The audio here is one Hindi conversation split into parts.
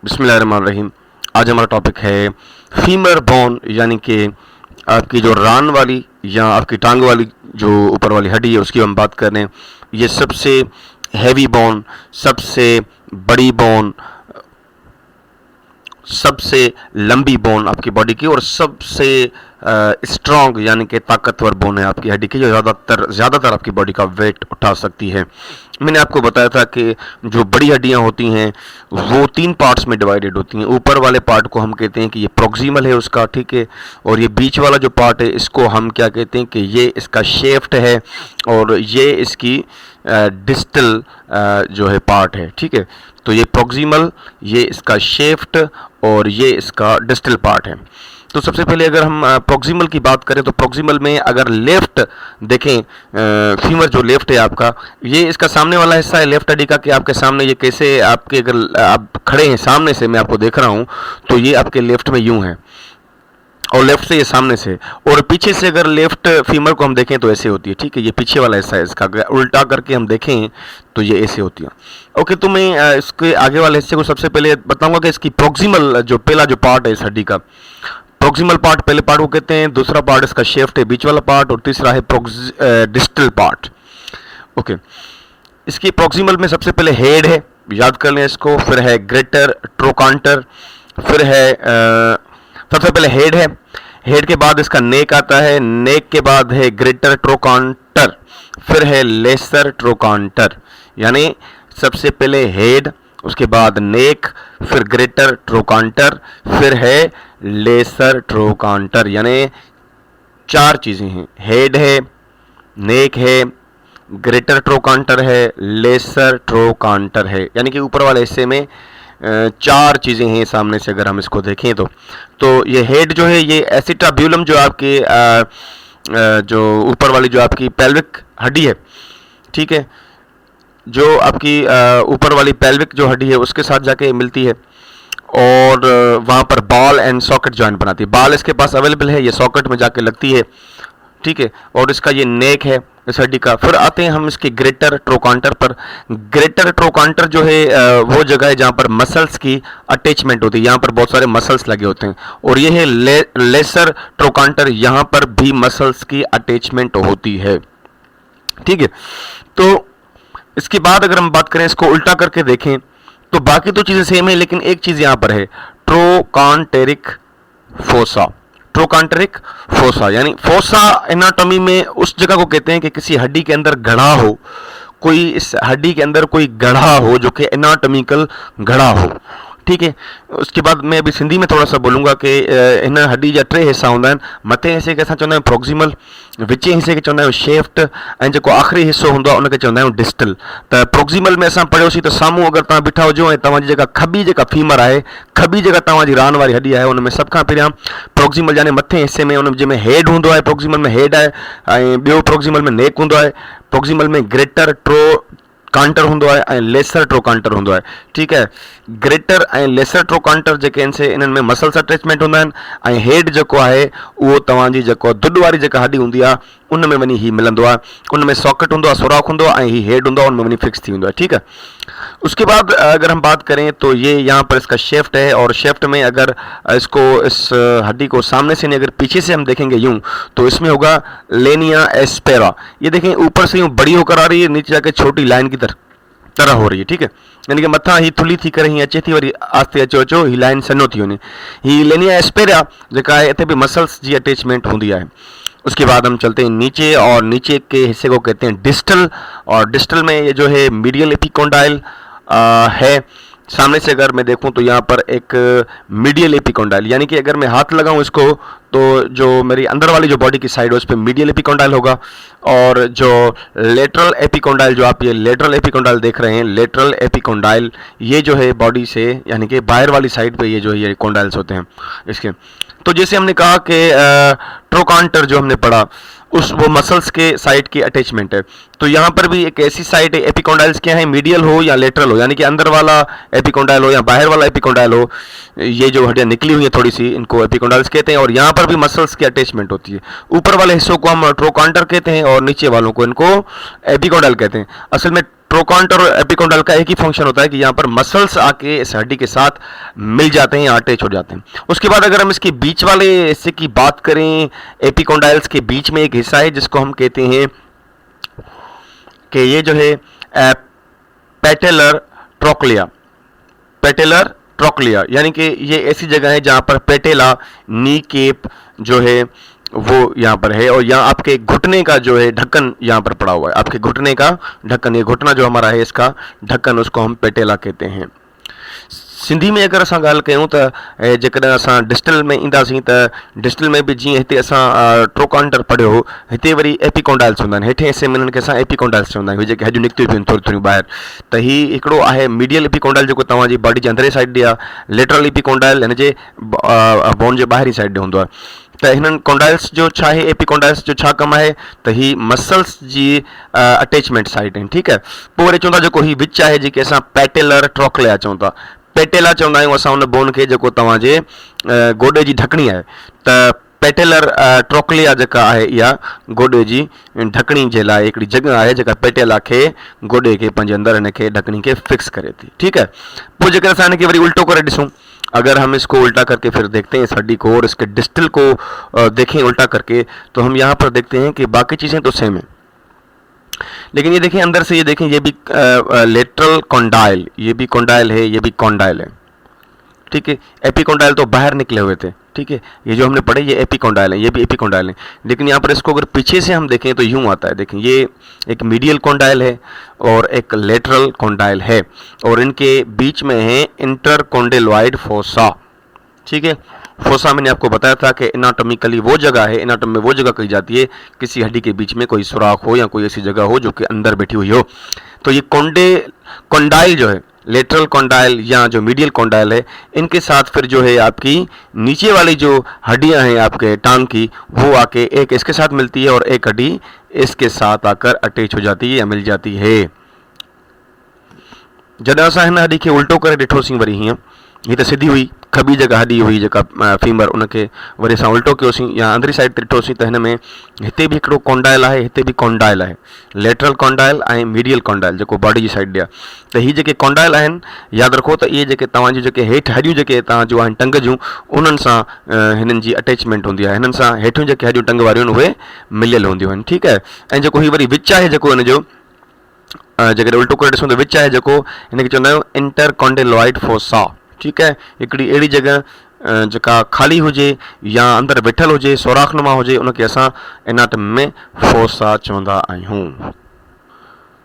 बिस्मिल्लाहिर्रहमानिर्रहीम। आज हमारा टॉपिक है फीमर बोन, यानी कि आपकी जो रान वाली या आपकी टांग वाली जो ऊपर वाली हड्डी है उसकी हम बात कर रहे हैं। ये सबसे हैवी बोन, सबसे बड़ी बोन, सबसे लंबी बोन आपकी बॉडी की और सबसे स्ट्रॉन्ग यानी कि ताकतवर बोन है आपकी हड्डी की, जो ज़्यादातर आपकी बॉडी का वेट उठा सकती है। मैंने आपको बताया था कि जो बड़ी हड्डियां होती हैं वो 3 पार्ट्स में डिवाइडेड होती हैं। ऊपर वाले पार्ट को हम कहते हैं कि ये प्रोक्सिमल है उसका, ठीक है, और ये बीच वाला जो पार्ट है इसको हम क्या कहते हैं कि ये इसका शेफ्ट है और ये इसकी डिस्टल जो है पार्ट है, ठीक है। तो ये प्रोक्सिमल, ये इसका शेफ्ट और ये इसका डिस्टल पार्ट है। तो सबसे पहले अगर हम प्रोक्सिमल की बात करें तो प्रोक्सिमल में अगर लेफ्ट देखें, फीमर जो लेफ्ट है आपका, ये इसका सामने वाला हिस्सा है लेफ्ट हड्डी का कि आपके सामने ये कैसे आपके, अगर आप खड़े हैं सामने से, मैं आपको देख रहा हूँ तो ये आपके लेफ्ट में यूं है और लेफ्ट से ये सामने से, और पीछे से अगर लेफ्ट फीमर को हम देखें तो ऐसे होती है, ठीक है। ये पीछे वाला हिस्सा है इसका, अगर उल्टा करके हम देखें तो ये ऐसे होती है। ओके, तो मैं इसके आगे वाले हिस्से को सबसे पहले बताऊंगा कि इसकी प्रोक्सिमल जो पहला जो पार्ट है इस हड्डी का, प्रोक्सिमल पार्ट पहले पार्ट को कहते हैं, दूसरा पार्ट इसका शेफ्ट है बीच वाला पार्ट, और तीसरा है डिस्टल पार्ट। ओके, इसकी प्रोक्सिमल में सबसे पहले हेड है, याद कर लें इसको, फिर है ग्रेटर ट्रोकांटर, फिर है सबसे पहले हेड है, हेड के बाद इसका नेक आता है, नेक के बाद है ग्रेटर ट्रोकांटर, फिर है लेसर ट्रोकांटर। यानी सबसे पहले हेड, उसके बाद नेक, फिर ग्रेटर ट्रोकांटर, फिर है लेसर ट्रोकांटर। यानी 4 चीज़ें हैं, हेड है, नेक है, ग्रेटर ट्रोकांटर है, लेसर ट्रोकांटर है। यानी कि ऊपर वाले हिस्से में 4 चीज़ें हैं सामने से अगर हम इसको देखें तो ये हेड जो है ये एसिटाब्यूलम जो आपके जो ऊपर वाली जो आपकी पेल्विक हड्डी है, ठीक है, जो आपकी ऊपर वाली पेल्विक जो हड्डी है उसके साथ जाके मिलती है और वहाँ पर बॉल एंड सॉकेट जॉइंट बनाती है। बॉल इसके पास अवेलेबल है, ये सॉकेट में जाके लगती है, ठीक है, और इसका ये नेक है इस हड्डी का। फिर आते हैं हम इसके ग्रेटर ट्रोकांटर पर। ग्रेटर ट्रोकांटर जो है वो जगह है जहाँ पर मसल्स की अटैचमेंट होती है, यहाँ पर बहुत सारे मसल्स लगे होते हैं, और ये है लेसर ट्रोकांटर, यहाँ पर भी मसल्स की अटैचमेंट होती है, ठीक है। तो इसके बाद अगर हम बात करें, इसको उल्टा करके देखें तो बाकी तो चीज़ें सेम है, लेकिन एक चीज़ यहाँ पर है, ट्रोकांटेरिक फोसा। ट्रोकांटेरिक फोसा यानी फोसा एनाटॉमी में उस जगह को कहते हैं कि किसी हड्डी के अंदर गढ़ा हो, कोई इस हड्डी के अंदर कोई गढ़ा हो जो कि एनाटॉमिकल गढ़ा हो, ठीक है। उसके बाद मैं अभी सिंधी में थोड़ा सा बोलूँगा कि इन हड्डी जा 3 हिस्सा हूंदा आहिनि। मथे हिस्से खे असां चवंदा आहियूं प्रोक्सिमल, विचे हिस्से खे चवंदा आहियूं शेफ्ट, ऐं जेको आख़िरी हिस्सो हूंदो आहे उनखे चवंदा आहियूं डिस्टल। त प्रोक्सिमल में असां पढ़ियोसीं त साम्हूं अगरि तव्हां बीठा हुजो ऐं तव्हांजी जेका खॿी जेका फीमर आहे, खॿी जेका तव्हांजी रान वारी हड्डी आहे, उन में सभ खां पहिरियां प्रोक्सिमल यानी मथे हिस्से में, उन जंहिंमें हेड हूंदो आहे, प्रोक्सिमल में हेड आहे, ऐं ॿियो प्रोक्सिमल में नेक हूंदो आहे, प्रोक्सिमल में ग्रेटर ट्रोकांटर हूंदो आहे ऐं लेसर ट्रोकांटर हूंदो आहे, ठीकु आहे। ग्रेटर ऐं लेसर ट्रोकांटर जेके आहिनि से इन्हनि में मसल्स अटैचमेंट हूंदा आहिनि, ऐं हेड जेको आहे उहो तव्हांजी जेको दुॾ वारी जेका हड्डी हूंदी आहे उन में वञी ही मिलंदो आहे, उन में सॉकेट हूंदो आहे, सुराख हूंदो आहे, ऐं ही हेड हूंदो आहे, उन में वञी फिक्स थी वेंदो आहे, ठीकु है। उसके बाद अगर हम बात करें तो ये यहाँ पर इसका शेफ्ट है, और शेफ्ट में अगर इसको इस हड्डी को सामने से नहीं अगर पीछे से हम देखेंगे यूं तो इसमें होगा लेनिया एस्पेरा। ये देखें ऊपर से यूं बड़ी होकर आ रही है, नीचे जाके छोटी लाइन की तरह हो रही है, ठीक है। यानी कि मथा ही थुली थी करे ही अचे थी, वरी आस्ते अचो ही लाइन सनो थी वञे, ही लेनिया एस्पेरा जेका है इते भी मसल्स जी अटैचमेंट होंदी है। उसके बाद हम चलते हैं नीचे, और नीचे के हिस्से को कहते हैं डिस्टल, और डिस्टल में ये जो है मीडियल एपिकोंडाइल है। सामने से अगर मैं देखूं तो यहाँ पर एक मीडियल एपिकोंडाइल, यानी कि अगर मैं हाथ लगाऊं इसको तो जो मेरी अंदर वाली जो बॉडी की साइड है उस पर मीडियल एपिकोंडाइल होगा, और जो लेटरल एपिकोंडाइल जो आप ये लेटरल एपिकोंडाइल देख रहे हैं, लेटरल एपिकोंडाइल ये जो है बॉडी से यानी कि बाहर वाली साइड पे ये जो है ये कोंडाइल्स होते हैं इसके। तो जैसे हमने कहा कि ट्रोकांटर जो हमने पढ़ा उस वो मसल्स के साइड की अटैचमेंट है, तो यहाँ पर भी एक ऐसी साइड है, एपिकोंडाइल्स क्या है, मीडियल हो या लेटरल हो, यानी कि अंदर वाला एपिकोंडाइल हो या बाहर वाला एपिकोंडाइल हो, ये जो हड्डियाँ निकली हुई हैं थोड़ी सी इनको एपिकोंडाइल्स कहते हैं, और यहाँ पर भी मसल्स की अटैचमेंट होती है। ऊपर वाले हिस्सों को हम ट्रोकांटर कहते हैं और नीचे वालों को इनको एपिकोंडाइल कहते हैं। असल में ट्रोकॉन्टर और एपिकोंडाइल का एक ही फंक्शन होता है कि यहाँ पर मसल्स आके इस हड्डी के साथ मिल जाते हैं, अटैच हो जाते हैं। उसके बाद अगर हम इसके बीच वाले हिस्से की बात करें, एपिकोंडाइल्स के बीच में एक हिस्सा है जिसको हम कहते हैं कि ये जो है पेटेलर ट्रोक्लिया, पेटेलर ट्रोक्लिया, यानी कि ये ऐसी जगह है जहाँ पर पेटेला, नी केप जो है वो यहाँ पर है, और यहाँ आपके घुटने का जो है ढक्कन यहाँ पर पड़ा हुआ है, आपके घुटने का ढक्कन, ये घुटना जो हमारा है इसका ढक्कन, उसको हम पेटेला कहते हैं। सिंधी में अगर असां ॻाल्हि कयूं त जेकॾहिं असां डिस्टल में ईंदासीं त डिस्टल में बि जीअं हिते असां ट्रोकॉन्टर पढ़ियो हो, हिते वरी एपिकोंडाइल्स हूंदा आहिनि, हेठे हिसे में हिननि खे असां एपिकोंडाइल्स चवंदा आहियूं, जेके हॾियूं निकितियूं पियूं थोरियूं थोरियूं ॿाहिरि। त हीउ हिकिड़ो आहे मीडियल एपिकोंडाइल जेको तव्हांजी बॉडी जे अंदरे साइड ॾे आहे, लेटरल एपिकोंडाइल हिन जे बोन जे ॿाहिरी साइड ॾे हूंदो आहे। त हिननि कोंडाइल्स जो छा आहे, एपिकोंडाइल्स जो छा कमु आहे त ही मसल्स जी अटैचमेंट साइट आहिनि, ठीकु आहे। पोइ वरी चऊं था जेको ही विच आहे, जेके असां पेटेलर ट्रोक्लिया चऊं था, पेटेला चवंदा आहियूं असां उन बोन खे जेको तव्हांजे गोॾे जी ढकणी आहे। त पेटेलर ट्रोक्लिया जेका आहे इहा गोॾे जी ढकणी जे लाइ हिकिड़ी जॻह आहे जेका पेटेला खे गोॾे खे पंहिंजे अंदरि हिन खे ढकणी खे फिक्स करे थी, ठीकु है। पोइ जेकर असां हिन खे वरी उल्टो करे ॾिसूं, अगर हम इसको उल्टा करके फिर देखते हैं इस हड्डी को और इसके डिस्टल को देखें उल्टा करके, तो हम यहाँ पर देखते हैं कि बाकी चीज़ें तो सेम है, लेकिन ये देखें अंदर से, ये देखें ये भी लेटरल कॉन्डाइल, ये भी कॉन्डाइल है, ये भी कॉन्डाइल है, ठीक है। एपिकोंडाइल तो बाहर निकले हुए थे, ठीक है, ये जो हमने पढ़े ये एपिकोंडाइल है, ये भी एपिकोंडाइल है, लेकिन यहाँ पर इसको अगर पीछे से हम देखें तो यूं आता है, देखें ये एक मीडियल कॉन्डाइल है और एक लेटरल कॉन्डाइल है, और इनके बीच में है इंटरकॉन्डिलॉइड फोसा, ठीक है। फोसा मैंने आपको बताया था कि एनाटॉमिकली वो जगह है, एनाटॉमी में वो जगह कही जाती है किसी हड्डी के बीच में कोई सुराख हो या कोई ऐसी जगह हो जो कि अंदर बैठी हुई हो। तो ये कॉन्डाइल जो है, लेटरल कॉन्डाइल या जो मीडियल कॉन्डाइल है, इनके साथ फिर जो है आपकी नीचे वाली जो हड्डियां हैं आपके टांग की, वो आके एक इसके साथ मिलती है और एक हड्डी इसके साथ आकर अटैच हो जाती है या मिल जाती है। जॾहिं असां हिन हड्डी खे उल्टो करे ॾिठोसीं, वरी हीअं ही तो सीधी हुई, खबी जगह हड्डी हुई जेका फीमर, उनके वरी असां उल्टो कयोसीं या अंदरी साइड ते ॾिठोसीं त हिन में हिते भी हिकिड़ो कॉन्डाइल आहे, हिते भी कॉन्डाइल आहे, लेटरल कॉन्डाइल ऐं मीडियल कॉन्डाइल जेको बॉडी जी साइड ॾे आहे। त ही जेके कॉन्डाइल आहिनि, यादि रखो त इहे जेके तव्हांजी जेके हेठि हड्डियूं जेके तव्हांजो आहिनि टंग जूं, उन्हनि सां हिननि जी अटैचमेंट हूंदी आहे, हिननि सां हेठियूं जेके हड्डियूं टंग वारियूं आहिनि उहे मिलियल हूंदियूं आहिनि, ठीकु आहे। ऐं जेको ही वरी विच आहे, जेको हिन जो जेकॾहिं उल्टो करे ॾिसूं त विच आहे, जेको हिनखे चवंदा आहियूं इंटरकॉन्डिलॉइड फोसा, ठीकु है। हिकिड़ी अहिड़ी जगह जेका खाली हुजे या अंदर वेठल हुजे, सोराखनुमा हुजे, उनखे असां एनाटॉमी में फोसा चवंदा आहियूं।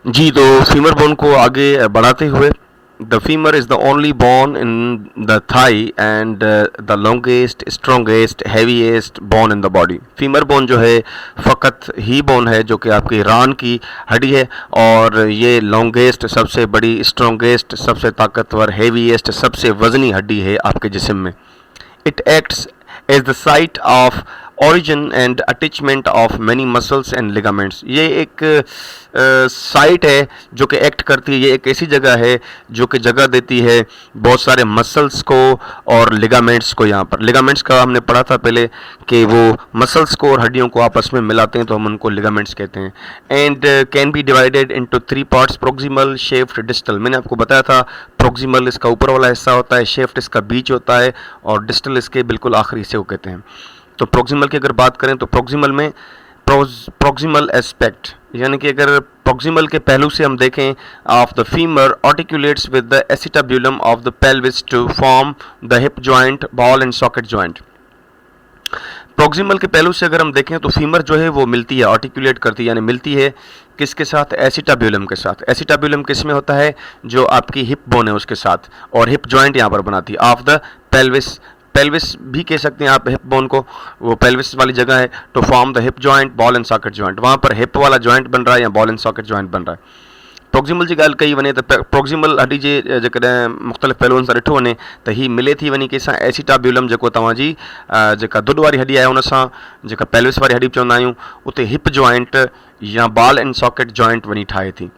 जी, तो फीमर बोन को आगे बढ़ाते हुए, the femur is the only bone in the thigh and the longest, strongest, heaviest bone in the body. Femur bone जो है फ़कत ही बोन है जो कि आपकी रान की हड्डी है, और ये लॉन्गेस्ट, सबसे बड़ी, स्ट्रॉन्गेस्ट, सबसे ताकतवर, हैवीएस्ट, सबसे वजनी हड्डी है आपके जिस्म में। It acts as the site of origin and attachment of many muscles and ligaments। ये एक साइट है जो कि एक्ट करती है, ये एक ऐसी जगह है जो कि जगह देती है बहुत सारे मसल्स को और लिगामेंट्स को। यहाँ पर लिगामेंट्स का हमने पढ़ा था पहले कि वो मसल्स को और हड्डियों को आपस में मिलाते हैं, तो हम उनको लिगामेंट्स कहते हैं। And can be divided into 3 parts, proximal, shaft, distal. मैंने आपको बताया था प्रोक्सिमल इसका ऊपर वाला हिस्सा होता है, शेफ्ट इसका बीच होता है, और डिस्टल इसके बिल्कुल आखिरी हिस्से को कहते हैं। तो प्रोक्सिमल की अगर बात करें तो प्रोक्सिमल में प्रोक्सिमल एस्पेक्ट, यानी कि अगर प्रोक्सिमल के पहलू से हम देखें, of the femur articulates with the acetabulum of the pelvis to form the hip joint, ball and socket joint. Proximal के पहलू से अगर हम देखें तो फीमर जो है वो मिलती है, आर्टिकुलेट करती है, यानी मिलती है किसके साथ, एसिटाब्यूलम के साथ। एसिटाब्यूलम किस में होता है, जो आपकी हिप बोन है उसके साथ, और हिप जॉइंट यहाँ पर बनाती है ऑफ द पेल्विस। पेल्विस भी कह सकते हैं आप हिप बोन को, वो पेल्विस वाली जगह है, to form the hip joint, ball and socket joint. वहाँ पर हिप वाला जॉइंट बन रहा है या बॉल एंड सॉकेट जॉइंट बन रहा है। प्रोक्सिमल जी ॻाल्हि कई वञे त प्रोक्सिमल हड्डी जे जेकॾहिं मुख़्तलिफ़ पहलुअनि सां ॾिठो वञे त ही मिले थी वञी कंहिंसां एसिटाब्यूलम, जेको तव्हांजी जेका दुध वारी हड्डी आहे उन सां, जेका पेल्विस वारी हड्डी चवंदा आहियूं, उते हिप जॉइंट या बॉल एंड सॉकेट जॉइंट वञी ठाहे थी,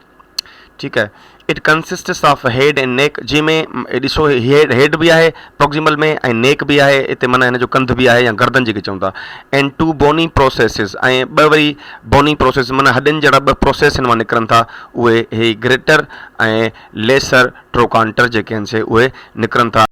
ठीकु है। It consists of head and neck, जंहिंमें ॾिसो हेड भी आहे प्रॉक्सिमल में ऐं नेक भी आहे, हिते माना हिन जो कंध भी आहे या गर्दन जेके चऊं था, एंड 2 बोनी प्रोसेसिस, ऐं 2 वरी बोनी प्रोसेस माना हॾनि जहिड़ा 2 प्रोसेस हिन मां निकिरनि था, उहे हे ग्रेटर ऐं लेसर ट्रोकांटर जेके आहिनि से उहे निकिरनि था।